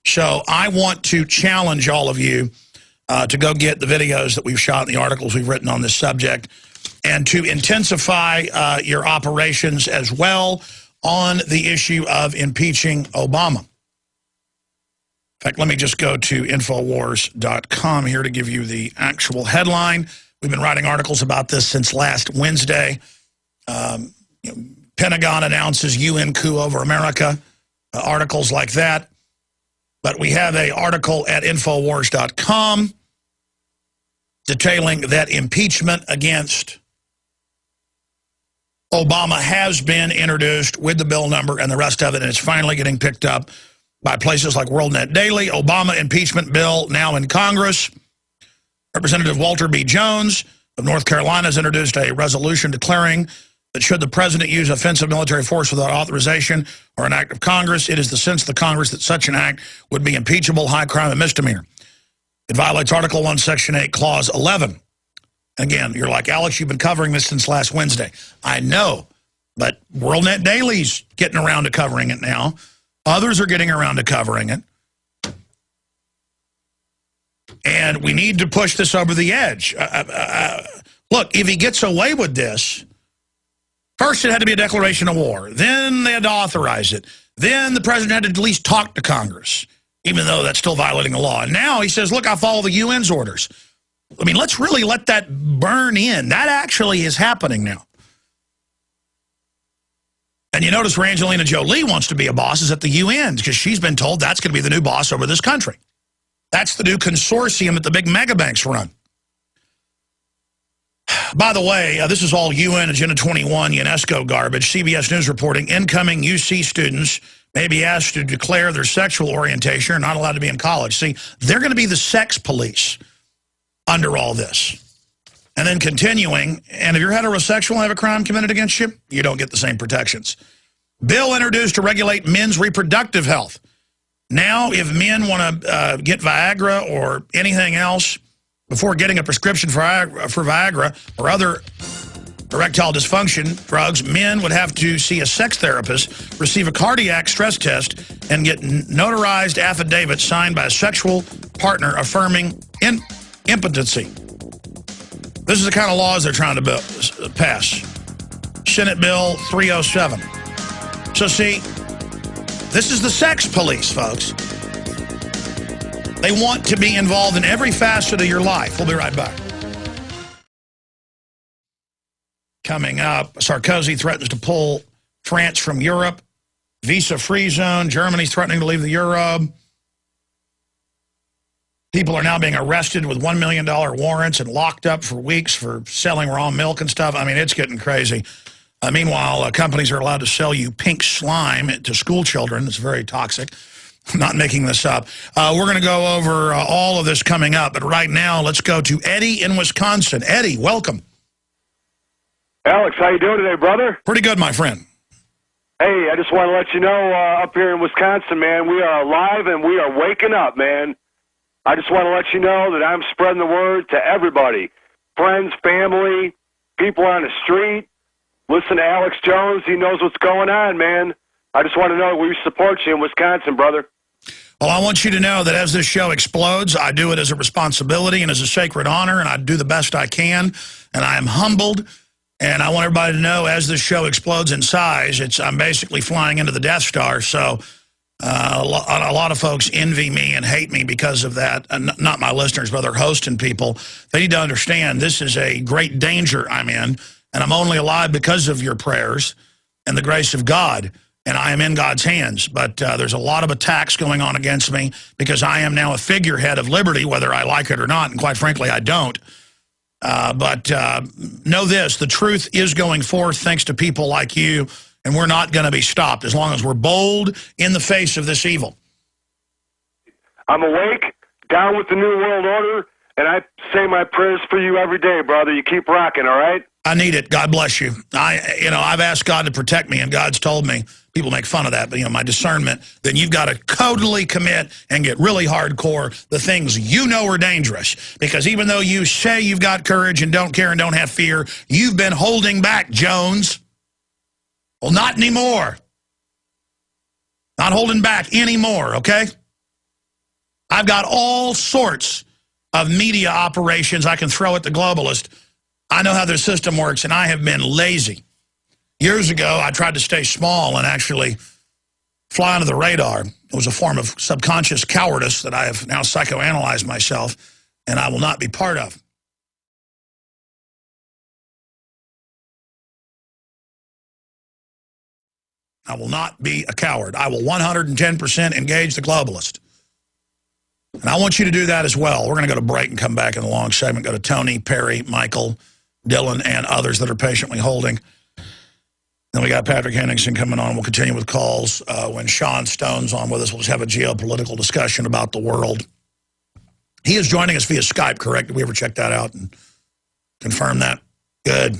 So I want to challenge all of you to go get the videos that we've shot and the articles we've written on this subject, and to intensify your operations as well on the issue of impeaching Obama. In fact, let me just go to Infowars.com here to give you the actual headline. We've been writing articles about this since last Wednesday. Pentagon announces UN coup over America, articles like that. But we have an article at Infowars.com detailing that impeachment against Obama has been introduced with the bill number and the rest of it, and it's finally getting picked up by places like WorldNet Daily. Obama impeachment bill now in Congress. Representative Walter B. Jones of North Carolina has introduced a resolution declaring that should the president use offensive military force without authorization or an act of Congress, it is the sense of the Congress that such an act would be impeachable, high crime, and misdemeanor. It violates Article 1, Section 8, Clause 11. Again, you're like, Alex, you've been covering this since last Wednesday. I know, but WorldNet Daily's getting around to covering it now. Others are getting around to covering it. And we need to push this over the edge. Look, if he gets away with this, first it had to be a declaration of war. Then they had to authorize it. Then the president had to at least talk to Congress, even though that's still violating the law. And now he says, look, I follow the UN's orders. I mean, let's really let that burn in. That actually is happening now. And you notice where Angelina Jolie wants to be a boss is at the UN because she's been told that's going to be the new boss over this country. That's the new consortium that the big mega banks run. By the way, this is all UN Agenda 21 UNESCO garbage. CBS News reporting incoming UC students may be asked to declare their sexual orientation or not allowed to be in college. See, they're going to be the sex police under all this. And then continuing, and if you're heterosexual and have a crime committed against you, you don't get the same protections. Bill introduced to regulate men's reproductive health. Now, if men want to get Viagra or anything else before getting a prescription for Viagra or other erectile dysfunction drugs, men would have to see a sex therapist, receive a cardiac stress test, and get notarized affidavits signed by a sexual partner affirming impotency. This is the kind of laws they're trying to pass. Senate Bill 307. So see, this is the sex police, folks. They want to be involved in every facet of your life. We'll be right back. Coming up, Sarkozy threatens to pull France from Europe. Visa-free zone. Germany's threatening to leave the euro. People are now being arrested with $1 million warrants and locked up for weeks for selling raw milk and stuff. I mean, it's getting crazy. Meanwhile, companies are allowed to sell you pink slime to school children. It's very toxic. I'm not making this up. We're going to go over all of this coming up. But right now, let's go to Eddie in Wisconsin. Eddie, welcome. Alex, how you doing today, brother? Pretty good, my friend. Hey, I just want to let you know, up here in Wisconsin, man, we are alive and we are waking up, man. I just want to let you know that I'm spreading the word to everybody. Friends, family, people on the street. Listen to Alex Jones. He knows what's going on, man. I just want to know we support you in Wisconsin, brother. Well, I want you to know that as this show explodes, I do it as a responsibility and as a sacred honor, and I do the best I can, and I am humbled. And I want everybody to know as this show explodes in size, I'm basically flying into the Death Star, so a lot of folks envy me and hate me because of that. Not my listeners, but other hosting people. They need to understand this is a great danger I'm in, and I'm only alive because of your prayers and the grace of God, and I am in God's hands. But there's a lot of attacks going on against me because I am now a figurehead of liberty, whether I like it or not, and quite frankly, I don't. But know this, the truth is going forth thanks to people like you and we're not going to be stopped as long as we're bold in the face of this evil. I'm awake, down with the New World Order, and I say my prayers for you every day, brother. You keep rocking, all right? I need it. God bless you. I've asked God to protect me, and God's told me, people make fun of that, but, my discernment, then you've got to totally commit and get really hardcore the things you know are dangerous. Because even though you say you've got courage and don't care and don't have fear, you've been holding back, Jones. Well, not anymore. Not holding back anymore, okay? I've got all sorts of media operations I can throw at the globalist. I know how their system works, and I have been lazy. Years ago, I tried to stay small and actually fly under the radar. It was a form of subconscious cowardice that I have now psychoanalyzed myself, and I will not be part of. I will not be a coward. I will 110% engage the globalist. And I want you to do that as well. We're going to go to break and come back in the long segment. Go to Tony, Perry, Michael, Dylan, and others that are patiently holding. Then we got Patrick Henningsen coming on. We'll continue with calls. When Sean Stone's on with us, we'll just have a geopolitical discussion about the world. He is joining us via Skype, correct? Did we ever check that out and confirm that? Good.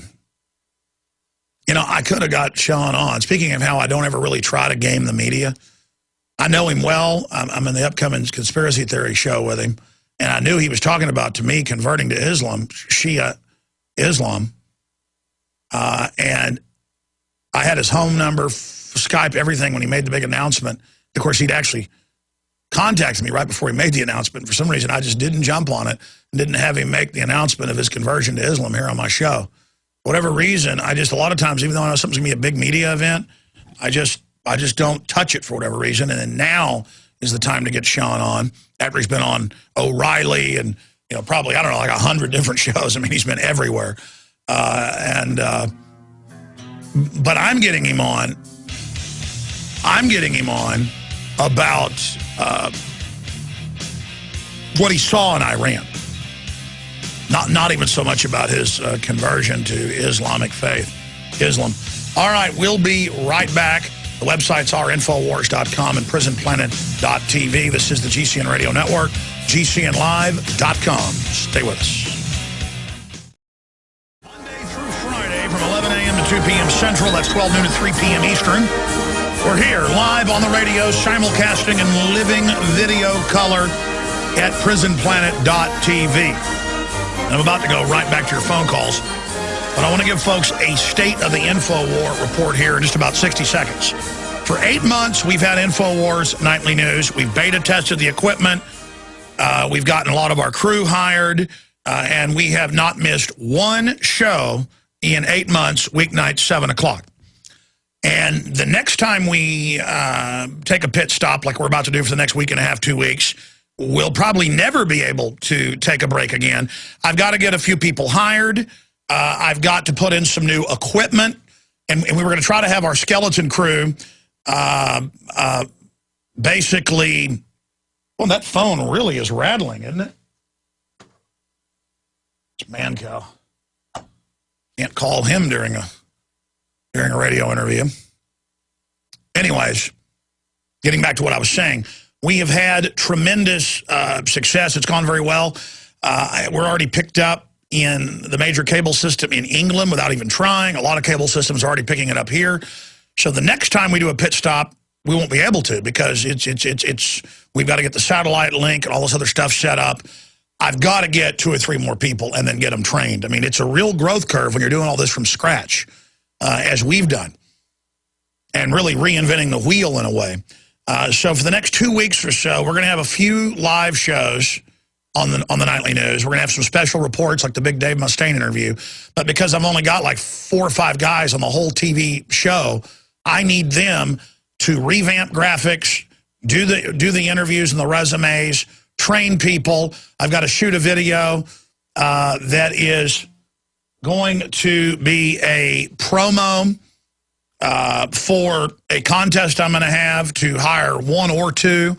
I could have got Sean on. Speaking of how I don't ever really try to game the media, I know him well. I'm in the upcoming conspiracy theory show with him, and I knew he was talking about, to me, converting to Islam, Shia Islam, and I had his home number, Skype, everything when he made the big announcement. Of course, he'd actually contacted me right before he made the announcement. For some reason, I just didn't jump on it and didn't have him make the announcement of his conversion to Islam here on my show. For whatever reason, a lot of times, even though I know something's going to be a big media event, I just don't touch it for whatever reason. And then now is the time to get Sean on, after he's been on O'Reilly and, probably, I don't know, like 100 different shows. I mean, he's been everywhere. But I'm getting him on. About what he saw in Iran. Not even so much about his conversion to Islamic faith, Islam. All right, we'll be right back. The websites are Infowars.com and PrisonPlanet.tv. This is the GCN Radio Network, GCNLive.com. Stay with us. Monday through Friday from 11 a.m. to 2 p.m. Central. That's 12 noon to 3 p.m. Eastern. We're here live on the radio, simulcasting in living video color at PrisonPlanet.tv. I'm about to go right back to your phone calls, but I want to give folks a state of the InfoWar report here in just about 60 seconds. For 8 months, we've had InfoWars Nightly News. We've beta tested the equipment. We've gotten a lot of our crew hired, and we have not missed one show in 8 months, weeknights, 7 o'clock. And the next time we take a pit stop, like we're about to do for the next week and a half, 2 weeks, we'll probably never be able to take a break again. I've got to get a few people hired. I've got to put in some new equipment. And we were going to try to have our skeleton crew basically... Well, that phone really is rattling, isn't it? It's Mancow. Can't call him during a radio interview. Anyways, getting back to what I was saying, we have had tremendous success. It's gone very well. We're already picked up in the major cable system in England without even trying. A lot of cable systems are already picking it up here. So the next time we do a pit stop, we won't be able to, because we've got to get the satellite link and all this other stuff set up. I've got to get 2 or 3 more people and then get them trained. I mean, it's a real growth curve when you're doing all this from scratch, as we've done, and really reinventing the wheel in a way. So for the next 2 weeks or so, we're going to have a few live shows on the Nightly News. We're going to have some special reports like the big Dave Mustaine interview. But because I've only got like 4 or 5 guys on the whole TV show, I need them to revamp graphics, do the interviews and the resumes, train people. I've got to shoot a video that is going to be a promo for a contest I'm going to have to hire 1 or 2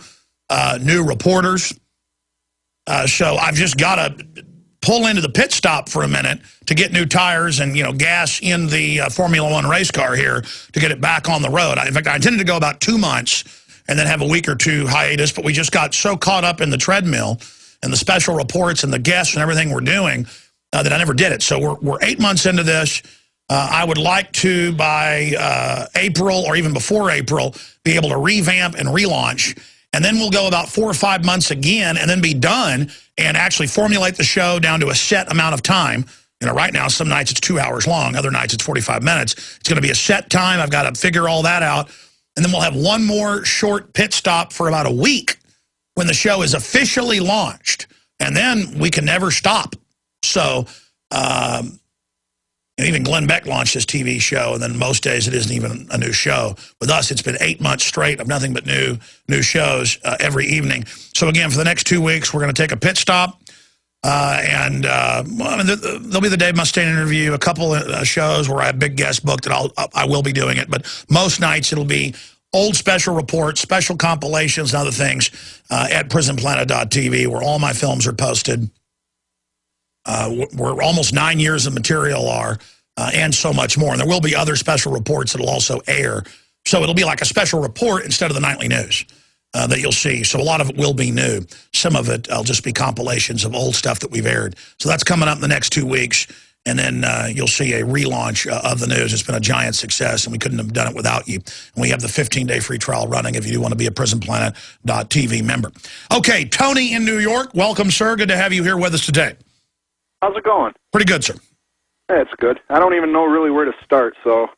new reporters. So I've just got to pull into the pit stop for a minute to get new tires and, gas in the Formula One race car here to get it back on the road. In fact, I intended to go about 2 months and then have a week or two hiatus, but we just got so caught up in the treadmill and the special reports and the guests and everything we're doing that I never did it. So we're 8 months into this. I would like to, by April or even before April, be able to revamp and relaunch. And then we'll go about 4 or 5 months again and then be done and actually formulate the show down to a set amount of time. Right now, some nights it's 2 hours long. Other nights it's 45 minutes. It's going to be a set time. I've got to figure all that out. And then we'll have one more short pit stop for about a week when the show is officially launched. And then we can never stop. So even Glenn Beck launched his TV show, and then most days it isn't even a new show. With us, it's been 8 months straight of nothing but new shows every evening. So again, for the next 2 weeks, we're going to take a pit stop. There'll be the Dave Mustaine interview, a couple of shows where I have big guests booked, and I will be doing it. But most nights it'll be old special reports, special compilations, and other things at prisonplanet.tv, where all my films are posted. Where almost 9 years of material are, and so much more. And there will be other special reports that will also air. So it'll be like a special report instead of the nightly news that you'll see. So a lot of it will be new. Some of it will just be compilations of old stuff that we've aired. So that's coming up in the next 2 weeks. And then you'll see a relaunch of the news. It's been a giant success, and we couldn't have done it without you. And we have the 15-day free trial running if you do want to be a prisonplanet.tv member. Okay, Tony in New York. Welcome, sir. Good to have you here with us today. How's it going? Pretty good, sir. Yeah, it's good. I don't even know really where to start. So,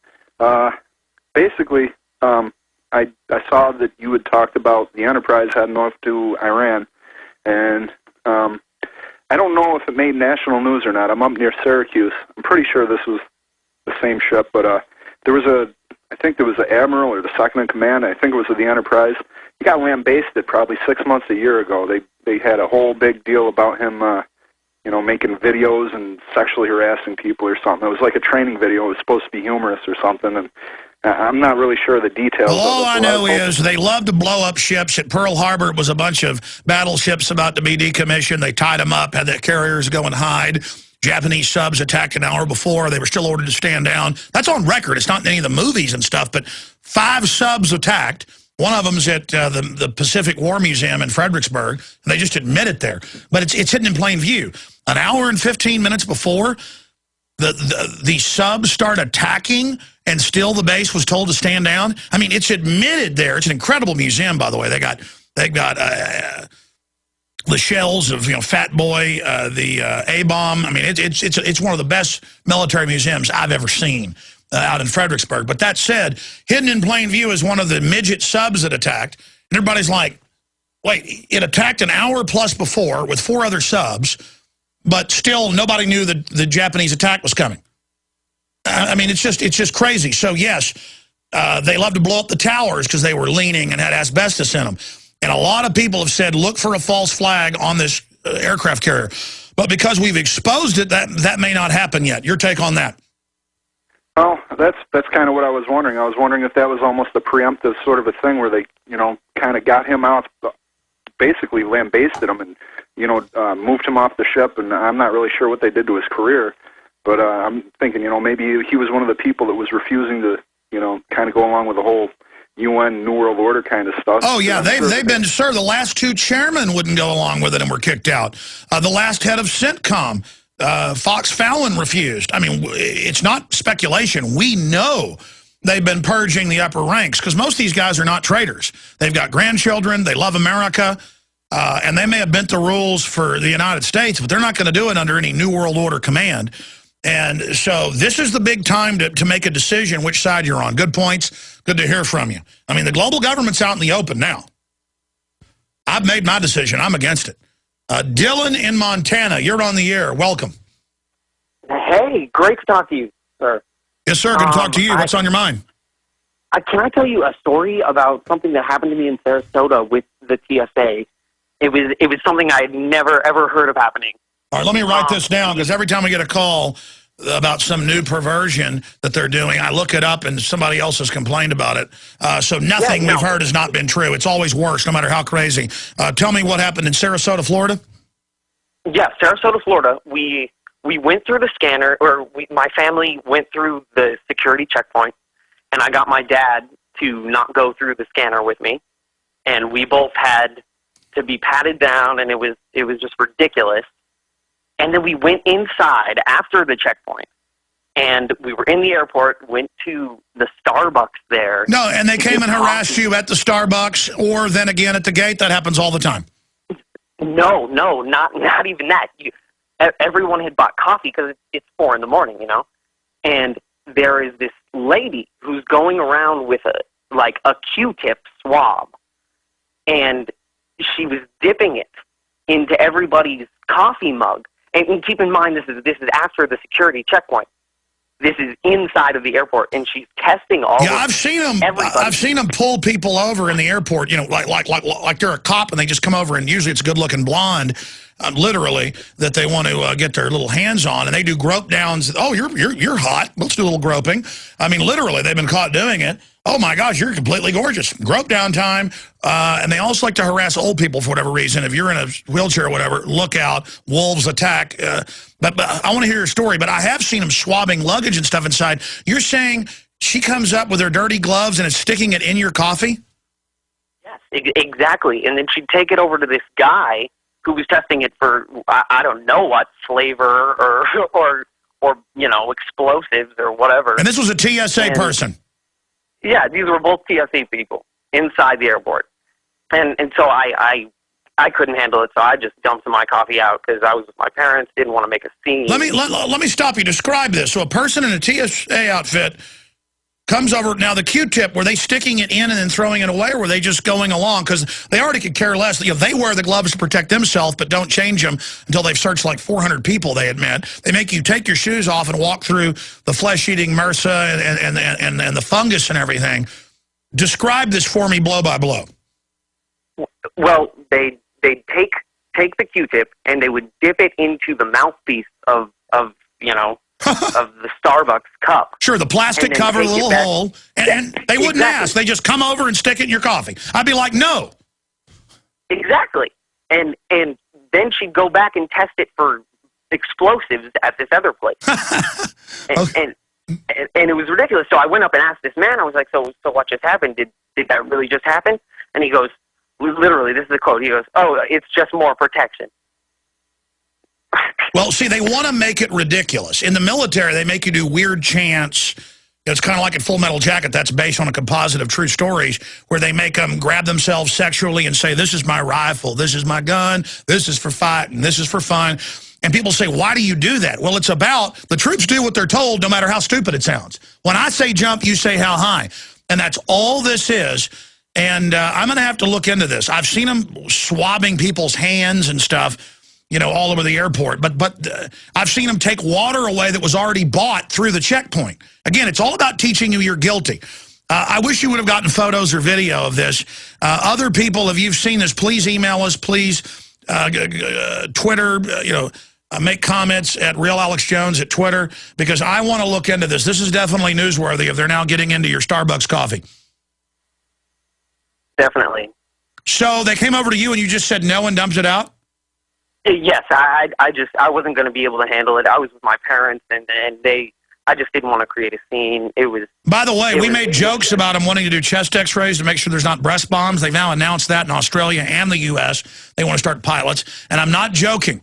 basically, I saw that you had talked about the Enterprise heading off to Iran, and I don't know if it made national news or not. I'm up near Syracuse. I'm pretty sure this was the same ship, but I think there was an admiral or the second in command. I think it was of the Enterprise. He got lambasted probably 6 months, a year ago. They had a whole big deal about him. Making videos and sexually harassing people or something. It was like a training video. It was supposed to be humorous or something, and I'm not really sure the details. Well, all I know is they love to blow up ships. At Pearl Harbor, it was a bunch of battleships about to be decommissioned. They tied them up, had the carriers go and hide. Japanese subs attacked an hour before. They were still ordered to stand down. That's on record. It's not in any of the movies and stuff, but 5 subs attacked. One of them's at the Pacific War Museum in Fredericksburg, and they just admit it there. But it's hidden in plain view. An hour and 15 minutes before the subs start attacking, and still the base was told to stand down. I mean, it's admitted there. It's an incredible museum, by the way. They got the shells of Fat Boy, the A-bomb. I mean, it's one of the best military museums I've ever seen. Out in Fredericksburg. But that said, hidden in plain view is one of the midget subs that attacked. And everybody's like, wait, it attacked an hour plus before with 4 other subs, but still nobody knew that the Japanese attack was coming. I mean, it's just crazy. So, yes, they love to blow up the towers because they were leaning and had asbestos in them. And a lot of people have said, look for a false flag on this aircraft carrier. But because we've exposed it, that may not happen yet. Your take on that? Well, that's kind of what I was wondering. I was wondering if that was almost a preemptive sort of a thing where they, kind of got him out, basically lambasted him and, moved him off the ship. And I'm not really sure what they did to his career. But I'm thinking, maybe he was one of the people that was refusing to, kind of go along with the whole UN New World Order kind of stuff. Oh, yeah, they've been, sir, the last 2 chairmen wouldn't go along with it and were kicked out. The last head of CENTCOM, Fox Fallon, refused. I mean, it's not speculation. We know they've been purging the upper ranks because most of these guys are not traitors. They've got grandchildren. They love America. And they may have bent the rules for the United States, but they're not going to do it under any New World Order command. And so this is the big time to make a decision which side you're on. Good points. Good to hear from you. I mean, the global government's out in the open now. I've made my decision. I'm against it. Dylan in Montana, you're on the air. Welcome. Hey, great to talk to you, sir. Yes, sir. Good to talk to you. What's on your mind? Can I tell you a story about something that happened to me in Sarasota with the TSA? It was something I had never, ever heard of happening. All right, let me write this down, because every time we get a call about some new perversion that they're doing, I look it up and somebody else has complained about it. So nothing we've heard has not been true. It's always worse, no matter how crazy. Tell me what happened in Sarasota, Florida. Yeah, Sarasota, Florida. We went through the scanner, or my family went through the security checkpoint, and I got my dad to not go through the scanner with me, and we both had to be patted down, and it was just ridiculous. And then we went inside after the checkpoint, and we were in the airport, went to the Starbucks there. No, and they came and harassed you at the Starbucks, or then again at the gate. That happens all the time. No, not even that. Everyone had bought coffee because it's 4 in the morning, you know. And there is this lady who's going around with a Q-tip swab, and she was dipping it into everybody's coffee mug. And keep in mind, this is after the security checkpoint. This is inside of the airport, and she's testing all. Yeah, I've seen them. I've seen them pull people over in the airport. You know, like they're a cop, and they just come over, and usually it's a good-looking blonde, literally, that they want to get their little hands on, and they do grope downs. Oh, you're hot. Let's do a little groping. I mean, literally, they've been caught doing it. Oh my gosh, you're completely gorgeous. Grope down time. And they also like to harass old people for whatever reason. If you're in a wheelchair or whatever, look out. Wolves attack. But I want to hear your story. But I have seen them swabbing luggage and stuff inside. You're saying she comes up with her dirty gloves and is sticking it in your coffee? Yes, exactly. And then she'd take it over to this guy who was testing it for, I don't know what, flavor or you know, explosives or whatever. And this was a TSA person? Yeah, these were both TSA people inside the airport. And so I couldn't handle it, so I just dumped my coffee out because I was with my parents, didn't want to make a scene. Let me stop you. Describe this. So a person in a TSA outfit comes over. Now, the Q-tip, were they sticking it in and then throwing it away, or were they just going along? Because they already could care less. You know, they wear the gloves to protect themselves, but don't change them until they've searched like 400 people, they admit. They make you take your shoes off and walk through the flesh-eating MRSA and the fungus and everything. Describe this for me blow by blow. Well, they'd take the Q-tip, and they would dip it into the mouthpiece of you know, of the Starbucks cup. Sure, the plastic cover, the little hole, and they wouldn't ask. They just come over and stick it in your coffee. I'd be like, no. Exactly. And then she'd go back and test it for explosives at this other place. Okay. And it was ridiculous. So I went up and asked this man, I was like, so what just happened? Did that really just happen? And he goes, literally, this is the quote, he goes, oh, it's just more protection. Well, see, they want to make it ridiculous. In the military, they make you do weird chants. It's kind of like in Full Metal Jacket. That's based on a composite of true stories where they make them grab themselves sexually and say, this is my rifle, this is my gun, this is for fighting, this is for fun. And people say, why do you do that? Well, it's about the troops do what they're told no matter how stupid it sounds. When I say jump, you say how high. And that's all this is. And I'm going to have to look into this. I've seen them swabbing people's hands and stuff, you know, all over the airport. But I've seen them take water away that was already bought through the checkpoint. Again, it's all about teaching you you're guilty. I wish you would have gotten photos or video of this. Other people, if you've seen this, please email us. Please Twitter, you know, make comments at Real Alex Jones at Twitter, because I want to look into this. This is definitely newsworthy if they're now getting into your Starbucks coffee. Definitely. So they came over to you and you just said no and dumped it out? Yes, I wasn't going to be able to handle it. I was with my parents, and I just didn't want to create a scene. It was. By the way, we made jokes about them wanting to do chest X-rays to make sure there's not breast bombs. They've now announced that in Australia and the U.S. They want to start pilots, and I'm not joking.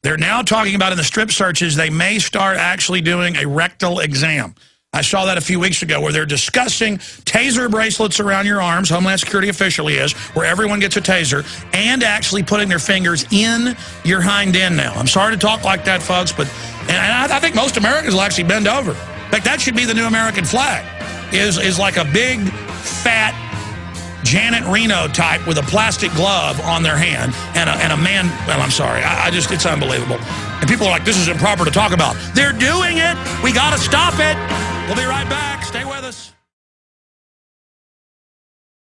They're now talking about in the strip searches they may start actually doing a rectal exam. I saw that a few weeks ago where they're discussing taser bracelets around your arms, Homeland Security officially is, where everyone gets a taser, and actually putting their fingers in your hind end now. I'm sorry to talk like that, folks, but and I think most Americans will actually bend over. In fact, that should be the new American flag, is like a big, fat Janet Reno type with a plastic glove on their hand and a man, well, I'm sorry, it's unbelievable. And people are like, this is improper to talk about. They're doing it. We got to stop it. We'll be right back. Stay with us.